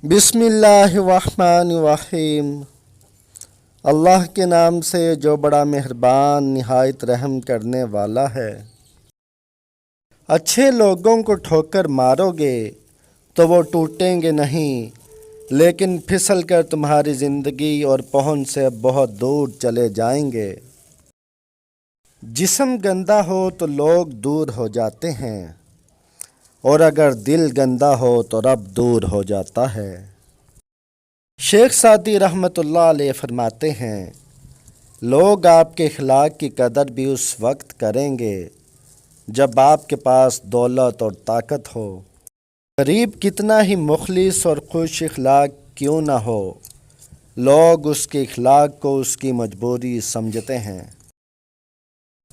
बिस्मिल्लाहिर्रहमानिर्रहीम। अल्लाह के नाम से जो बड़ा मेहरबान निहायत रहम करने वाला है। अच्छे लोगों को ठोकर मारोगे तो वो टूटेंगे नहीं, लेकिन फिसल कर तुम्हारी ज़िंदगी और पहुँच से बहुत दूर चले जाएंगे। जिस्म गंदा हो तो लोग दूर हो जाते हैं, और अगर दिल गंदा हो तो रब दूर हो जाता है। शेख सादी रहमतुल्लाह अलैह फरमाते हैं, लोग आपके अखलाक की कदर भी उस वक्त करेंगे जब आपके पास दौलत और ताकत हो। गरीब कितना ही मुखलिस और खुश अखलाक क्यों ना हो, लोग उसके अखलाक को उसकी मजबूरी समझते हैं।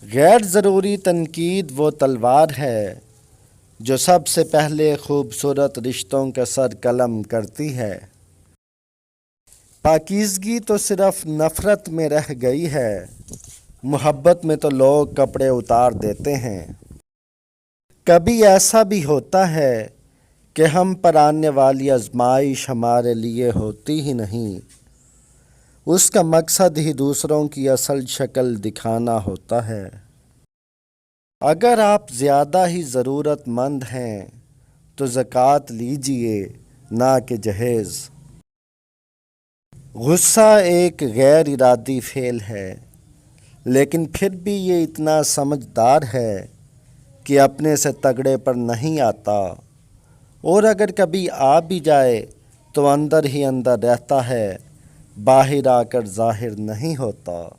गैर ज़रूरी तनकीद वो तलवार है जो सबसे पहले खूबसूरत रिश्तों का सर कलम करती है। पाकीज़गी तो सिर्फ नफ़रत में रह गई है, मोहब्बत में तो लोग कपड़े उतार देते हैं। कभी ऐसा भी होता है कि हम पर आने वाली आजमाइश हमारे लिए होती ही नहीं, उसका मकसद ही दूसरों की असल शक्ल दिखाना होता है। अगर आप ज़्यादा ही ज़रूरतमंद हैं तो ज़कात लीजिए, ना कि जहेज़। गुस्सा एक गैर इरादी फ़ेल है, लेकिन फिर भी ये इतना समझदार है कि अपने से तगड़े पर नहीं आता, और अगर कभी आ भी जाए तो अंदर ही अंदर रहता है, बाहर आकर ज़ाहिर नहीं होता।